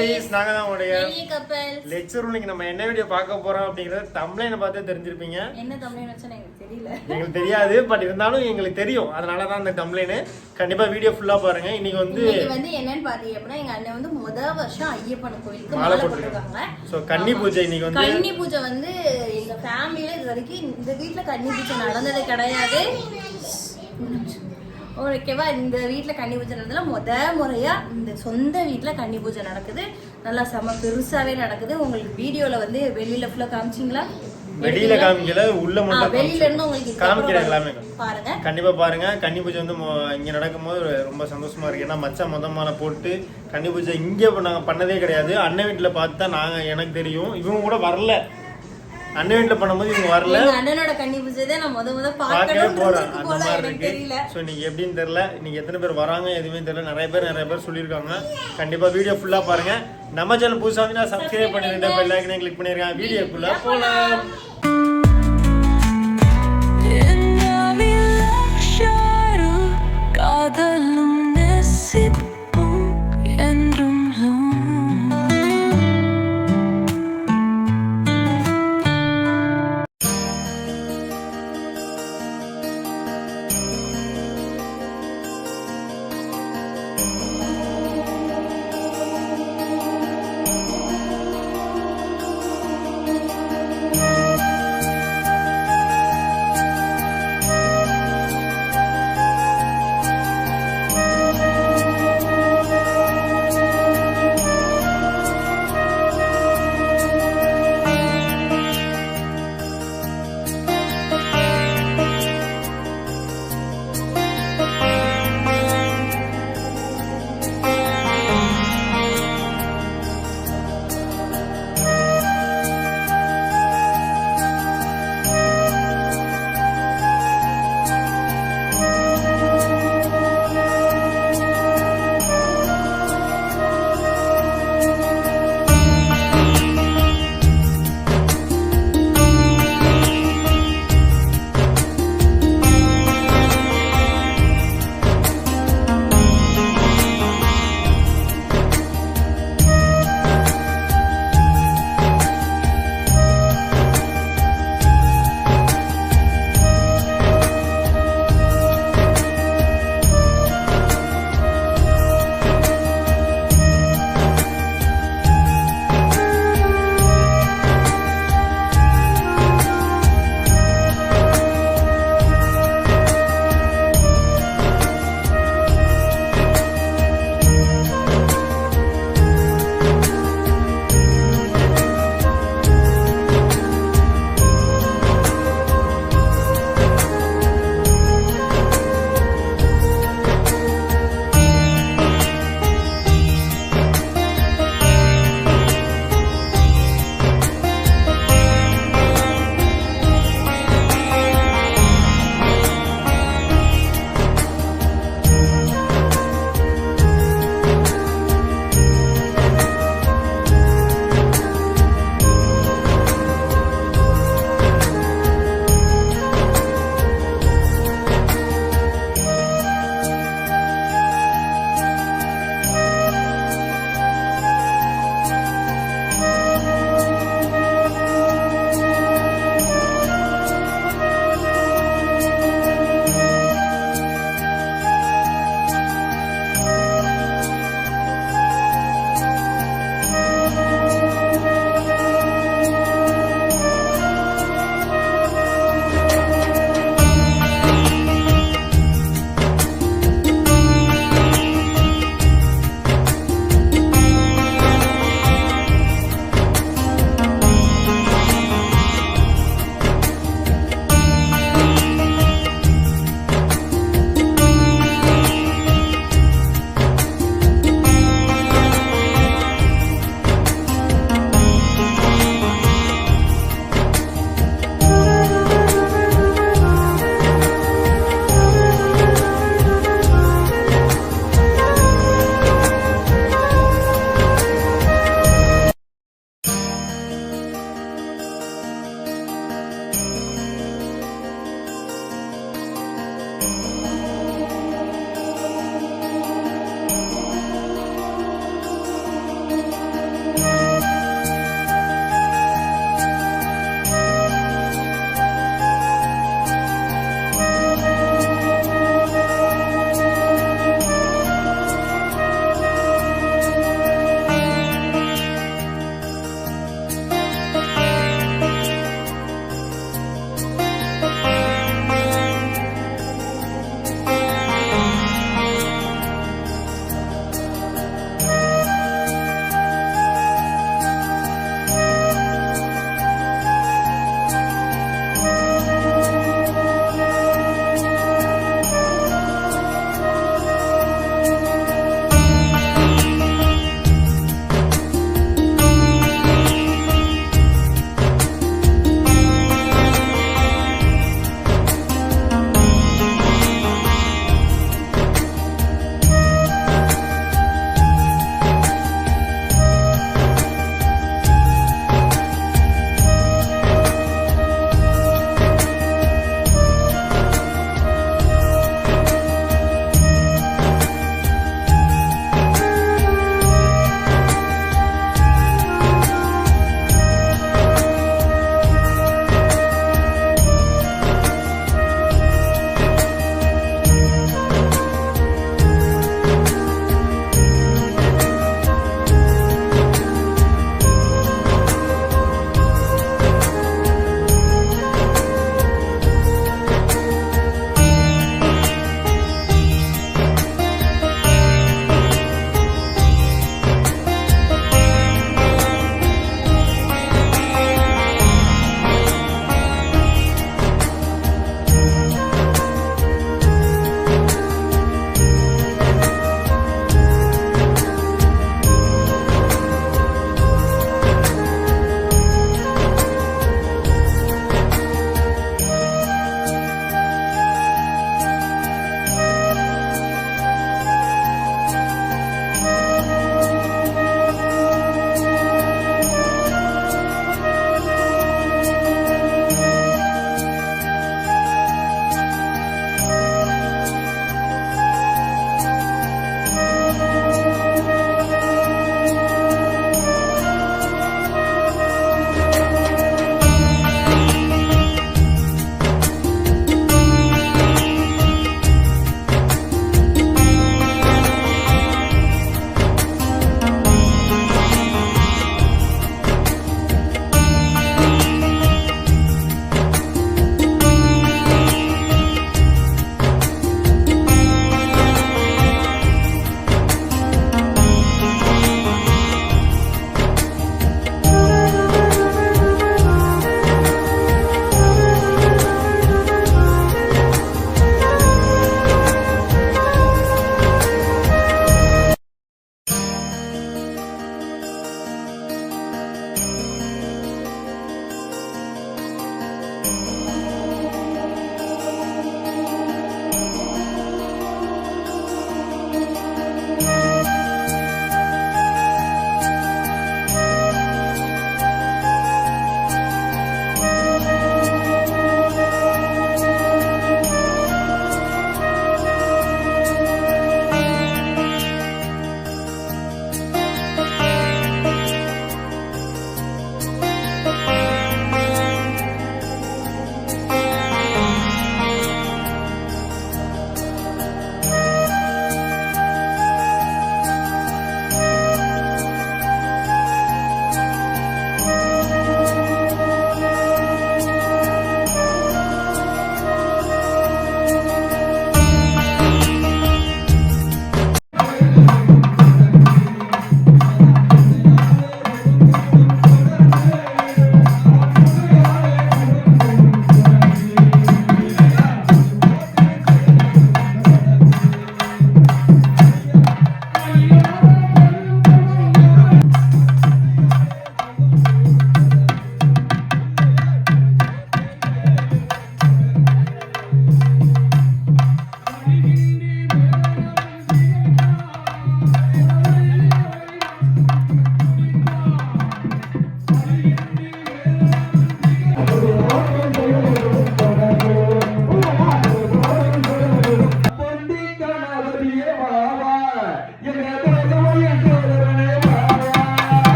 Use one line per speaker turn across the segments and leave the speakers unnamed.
Families நாங்க தான் உடைய
பெரிய கப்பல்
லெக்சர். இன்னைக்கு நம்ம என்ன வீடியோ பார்க்க போறோம் அப்படிங்கறது தம்ப்ளைனை பார்த்து தெரிஞ்சிருப்பீங்க.
என்ன தம்ப்ளைன் வச்சா எனக்கு தெரியல,
எங்களுக்கு தெரியாது, பட் இருந்தாலும் எங்களுக்கு தெரியும். அதனால தான் அந்த தம்ப்ளைன். கண்டிப்பா வீடியோ ஃபுல்லா பாருங்க. இன்னைக்கு வந்து
என்னன்னு பாத்தீங்க அப்படின்னா எங்க அண்ணன் வந்து முதல் வருஷம் ஐயப்பன் கோயிலுக்கு
மாலை
மாலை
போட்டுருக்காங்க.
போட்டுருக்காங்க.
சோ கன்னி பூஜை இன்னைக்கு வந்து
கன்னி பூஜை வந்து எங்க ஃபேமிலியில இது வரைக்கும் இந்த வீட்ல கன்னி பூஜை நடந்ததே கிடையாது. ஓகேவா, இந்த வீட்ல கன்னி பூஜை நடந்ததுல முறையா இந்த சொந்த வீட்ல கன்னி பூஜை நடக்குது. நல்லா செம பெருசாவே நடக்குது. உங்களுக்கு வீடியோல வந்து வெளியில ஃபுல்லா காமிச்சிங்களா?
வெளியில காமிக்கல, உள்ள மட்டும்
வெளியில இருந்து உங்களுக்கு
காமிக்கிற எல்லாமே
பாருங்க.
கண்டிப்பா பாருங்க. கன்னி பூஜை வந்து இங்க நடக்கும்போது ரொம்ப சந்தோஷமா இருக்கு. ஏன்னா மச்சான் மாலை போட்டு கன்னி பூஜை இங்க நாங்க பண்ணதே கிடையாது. அண்ணன் வீட்டுல பார்த்தா எனக்கு தெரியும். இவங்க கூட வரல. அண்ணன் வீட்டுல பண்ணும்போது இவங்க வரல.
அண்ணனோட கன்னி பூஜை தான் நான் முத
பார்க்கவே போறேன். அந்த மாதிரி
எனக்கு தெரியல.
இருக்கு. ஸோ இன்னைக்கு எப்படின்னு தெரியல. இன்னைக்கு எத்தனை பேர் வராங்க எதுவுமே தெரியல. நிறைய பேர் சொல்லியிருக்காங்க. கண்டிப்பா வீடியோ ஃபுல்லா பாருங்க. நம்ம சேனல் புதுசா வந்து நான் சப்ஸ்கிரைப் பண்ணிருந்தேன், பெல் ஐக்கனை கிளிக் பண்ணிருக்கேன். வீடியோக்குள்ள போலாம்.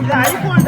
இது ஐபோன்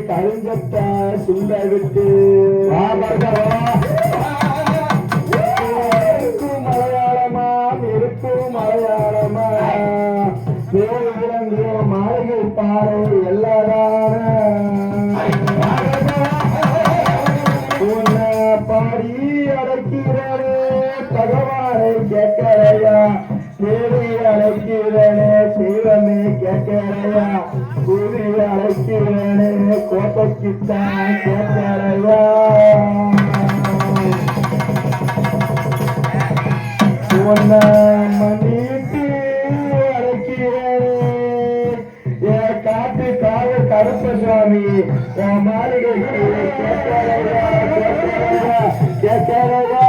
கருங்கத்தா சுண்ட விட்டு மலையாளமா இருக்கும் மலையாளமா விளங்கிய மாளிகை பாறை எல்லாரான உன்னை பாடி அடைக்கிறனே பகவானை கேட்கறையா தேவி அழைக்கிறனே தெய்வமே கேட்கறையா கூறி அழைக்கிறனே கோட்டைக்குத்தான் கேட்கறையா உன்னை மன்னிட்டு அழைக்கிறனே என் காட்டு காவ கருப்பசாமி என் மாளிகைக்கு கேட்கறையா கேட்கறையா கேட்கறையா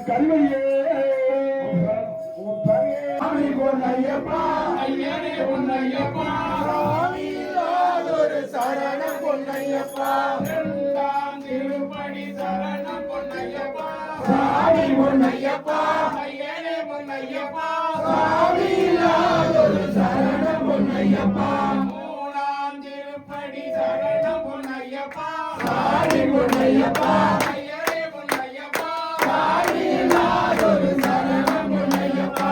கல்வியே பொன்னையப்பா ஐயனே பொன்னையப்பா சாமியில்லாதொரு சரணம் பொன்னையப்பா எல்லாம் திருப்படி சரணம் பொன்னையப்பா சாமி பொன்னையப்பா ஐயனே பொன்னையப்பா சாமியில்லாதொரு சரணம் பொன்னையப்பா மூணாம் திருப்படி சரணம் பொன்னையப்பா சாமி பொன்னையப்பா ஐயனே பொன்னையப்பா சாமியில்லாதொரு சரணம் பொன்னையப்பா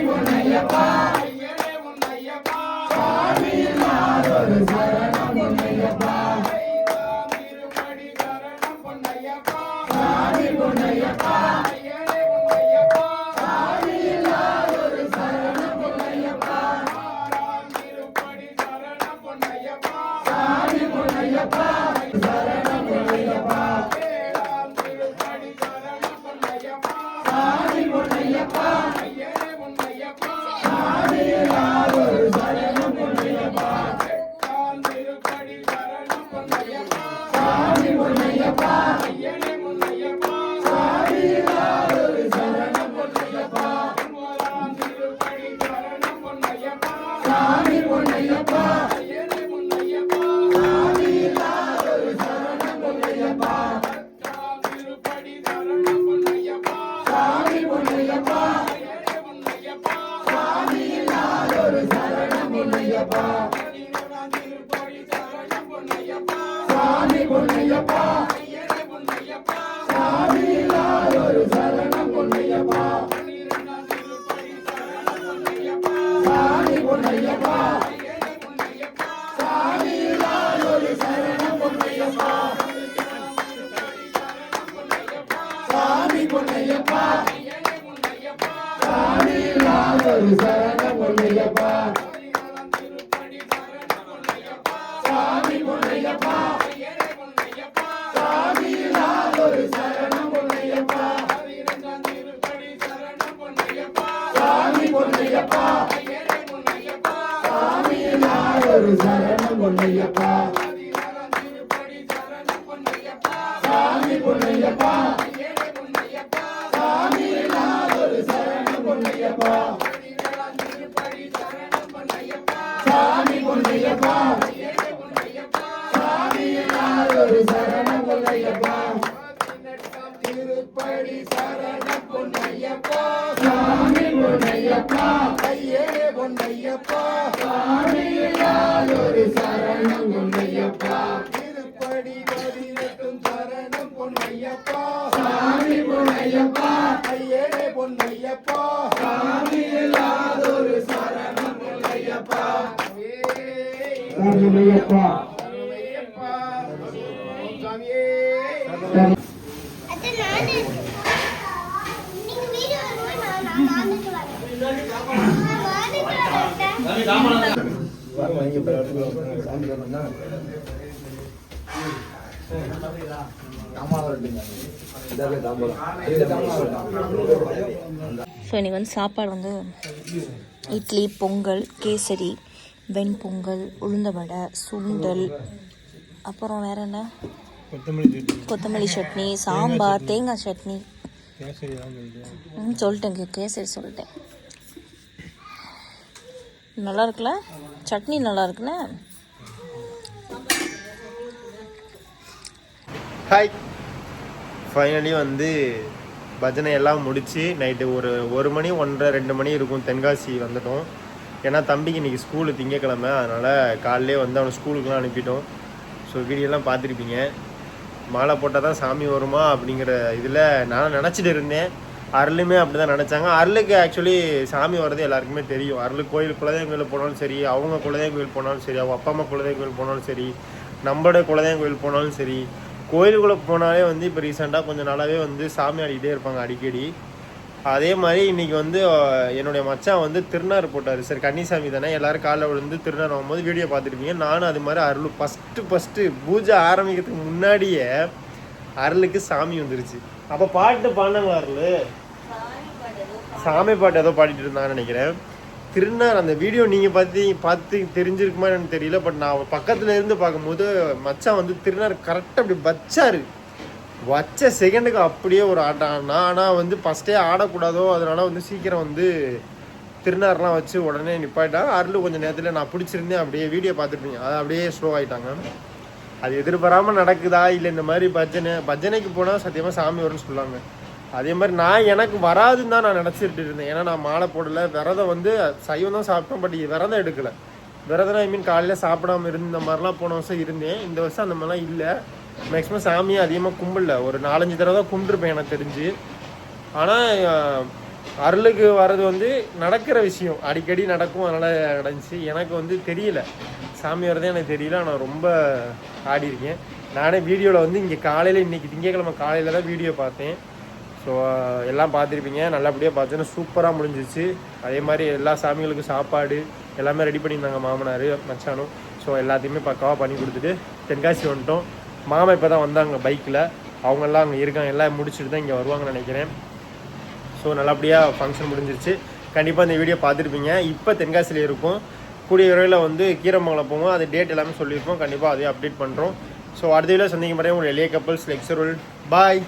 பொன்னையப்பா ஐயனே பொன்னையப்பா சாமியில்லாதொரு சரணம் பொன்னையப்பா திருப்படி சரணம் பொன்னையப்பா சாமி பொன்னையப்பா ஐயனே பொன்னையப்பா சாமியில்லாதொரு சரணம் பொன்னையப்பா திருப்படி சரணம் பொன்னையப்பா சாமி பொன்னையப்பா சரணம் பொன்னையப்பா திருப்படி சரணம் பொன்னையப்பா சாமி பொன்னையப்பா சாமியில்லாதொரு சரணம் பொன்னையப்பா திருப்படி சரணம் பொன்னையப்பா சாமி பொன்னையப்பா ஐயனே பொன்னையப்பா சாமியில்லாதொரு சரணம் பொன்னையப்பா திருப்படி சரணம் பொன்னையப்பா சாமி பொன்னையப்பா ஐயனே பொன்னையப்பா சாமியில்லாதொரு சரணம் பொன்னையப்பா திருப்படி சரணம் பொன்னையப்பா சாமி பொன்னையப்பா சாமியில்லாதொரு சரணம் பொன்னையப்பா திருப்படி சரணம் பொன்னையப்பா சாமி பொன்னையப்பா ஐயனே பொன்னையப்பா சாமியில்லாதொரு சரணம் பொன்னையப்பா திருப்படி சரணம் பொன்னையப்பா சாமி பொன்னையப்பா ஐயனே பொன்னையப்பா சாமியில்லாதொரு சரணம் பொன்னையப்பா சாமி பொன்னையப்பா ஐயனே பொன்னையப்பா சாமியில்லாதொரு சரணம் பொன்னையப்பா திருப்படி சரணம் பொன்னையப்பா சாமி பொன்னையப்பா ஐயனே பொன்னையப்பா சாமியில்லாதொரு சரணம் பொன்னையப்பா திருப்படி சரணம் பொன்னையப்பா சாமி பொன்னையப்பா ஐயனே பொன்னையப்பா சாமியில்லாதொரு சரணம் பொன்னையப்பா திருப்படி சரணம் பொன்னையப்பா சாமி பொன்னையப்பா ஐயனே பொன்னையப்பா சாமியில்லாதொரு சரணம் பொன்னையப்பா திருப்படி சரணம் பொன்னையப்பா சாமி பொன்னையப்பா ஐயனே பொன்னையப்பா சாமியில்லாதொரு சரணம் பொன்னையப்பா திருப்படி சரணம் பொன்னையப்பா சாமி பொன்னையப்பா ஐயனே பொன்னையப்பா சாமியில்லாதொரு சரணம் பொன்னையப்பா திருப்படி பதினெட்டும் சரணம் பொன்னையப்பா சாமி பொன்னையப்பா ஐயனே பொன்னையப்பா சாமியில்லாதொரு சரணம் பொன்னையப்பா பொன்னையப்பா
ஸோ இன்றைக்கி வந்து சாப்பாடு வந்து இட்லி, பொங்கல், கேசரி, வெண்பொங்கல், உளுந்த வடை, சுண்டல், அப்புறம் வேறு என்ன, கொத்தமல்லி சட்னி, சாம்பார், தேங்காய் சட்னி. சொல்லிட்டேன், கேசரி சொல்லிட்டேன். நல்லா இருக்குல்ல, சட்னி நல்லா இருக்குண்ணே.
ஹாய், ஃபைனலி வந்து பஜனை எல்லாம் முடித்து நைட்டு ஒரு மணி 1:30 2 மணி இருக்கும் தென்காசி வந்துட்டோம். ஏன்னா தம்பிக்கு இன்றைக்கி ஸ்கூலு திங்கக்கிழமை, அதனால் காலையிலே வந்து அவனை ஸ்கூலுக்குலாம் அனுப்பிட்டோம். ஸோ வீடியோலாம் பார்த்துருப்பீங்க. மாலை போட்டால் தான் சாமி வருமா அப்படிங்கிற இதில் நான் நினச்சிட்டு இருந்தேன். அருளுமே அப்படி தான் நினச்சாங்க. அருளுக்கு ஆக்சுவலி சாமி வர்றது எல்லாருக்குமே தெரியும். அருள் கோயில் குலதெய்வம் கோயில் போனாலும் சரி, அவங்க குலதெய்வம் கோயில் போனாலும் சரி, அவங்க அப்பா அம்மா குலதெய்வம் கோயில் போனாலும் சரி, நம்மளோட குலதெய்வம் கோயில் போனாலும் சரி, கோயிலுக்குள்ளே போனாலே வந்து இப்போ ரீசெண்டாக கொஞ்சம் நாளாகவே வந்து சாமி ஆடிக்கிட்டே இருப்பாங்க அடிக்கடி. அதே மாதிரி இன்றைக்கி வந்து என்னுடைய மச்சான் வந்து திருநார் போட்டார். சரி கன்னிசாமி தானே, எல்லோரும் காலைல விழுந்து திருநார் ஆகும்போது வீடியோ பார்த்துருப்பீங்க. நானும் அது மாதிரி அருள் ஃபஸ்ட்டு பூஜை ஆரம்பிக்கிறதுக்கு முன்னாடியே அருளுக்கு சாமி வந்துருச்சு. அப்போ பாட்டு பாடினாங்க அருள், சாமி பாட்டு ஏதோ பாடிட்டு இருந்தாங்கன்னு நினைக்கிறேன். திருநார் அந்த வீடியோ நீங்கள் பார்த்து தெரிஞ்சிருக்குமா எனக்கு தெரியல. பட் நான் பக்கத்தில் இருந்து பார்க்கும்போது மச்சான் வந்து திருநார் கரெக்டாக அப்படி வச்ச செகண்டுக்கு அப்படியே ஒரு ஆட்டம் ஆடினா. ஆனால் வந்து ஃபஸ்ட்டே ஆடக்கூடாதோ, அதனால வந்து சீக்கிரம் வந்து திருநார்லாம் வச்சு உடனே நிப்பாட்டாங்க. அருள் கொஞ்சம் நேரத்தில் நான் பிடிச்சிருந்தேன். அப்படியே வீடியோ பார்த்துருப்பீங்க, அது அப்படியே ஸ்லோ ஆகிட்டாங்க. அது எதிர்பாராமல் நடக்குதா இல்லை இந்த மாதிரி பஜனைக்கு போனால் சத்தியமாக சாமி வரும்னு சொல்லுவாங்க. அதே மாதிரி நான் எனக்கு வராதுன்னு தான் நான் நினச்சிட்டு இருந்தேன். ஏன்னா நான் மாலை போடலை, விரதம் வந்து சைவம் தான் சாப்பிட்டோம். பட் விரதம் எடுக்கலை. விரதம் ஐ மீன் காலையில் சாப்பிடாம இந்த மாதிரிலாம் போன வருஷம் இருந்தேன். இந்த வருஷம் அந்த மாதிரிலாம் இல்லை. மேக்ஸிமம் சாமியை அதிகமாக கும்பிடல, ஒரு 4-5 தடவை தான் கும்பிட்டுருப்பேன் எனக்கு தெரிஞ்சு. ஆனால் அருளுக்கு வர்றது வந்து நடக்கிற விஷயம், அடிக்கடி நடக்கும், அதனால் நடந்துச்சு. எனக்கு வந்து தெரியல சாமி வர்றதே எனக்கு தெரியல. ஆனால் ரொம்ப ஆடி இருக்கேன். நானே வீடியோவில் வந்து இங்கே காலையில் இன்றைக்கி திங்கக்கிழமை காலையில் தான் வீடியோ பார்த்தேன். ஸோ எல்லாம் பார்த்துருப்பீங்க. நல்லபடியாக பார்த்தோன்னா சூப்பராக முடிஞ்சிச்சு. அதே மாதிரி எல்லா சாமிகளுக்கும் சாப்பாடு எல்லாமே ரெடி பண்ணியிருந்தாங்க மாமனார் மச்சானும். ஸோ எல்லாத்தையுமே பக்காவாக பண்ணி கொடுத்துட்டு தென்காசி வந்துட்டோம். மாமா இப்போ தான் வந்தாங்க பைக்கில். அவங்கெல்லாம் அங்கே இருக்காங்க, எல்லாம் முடிச்சுட்டு தான் இங்கே வருவாங்கன்னு நினைக்கிறேன். ஸோ நல்லபடியாக ஃபங்க்ஷன் முடிஞ்சிருச்சு. கண்டிப்பாக இந்த வீடியோ பார்த்துருப்பீங்க. இப்போ தென்காசியில் இருக்கும். கூடிய விரைவில் வந்து கீரமங்கலம் போவோம். அது டேட் எல்லாமே சொல்லியிருப்போம். கண்டிப்பாக அதையும் அப்டேட் பண்ணுறோம். ஸோ அடுத்த வீடியோ சந்திக்கும் முறை உங்கள் எளிய கப்பல்ஸ் லெக்சர் பாய்.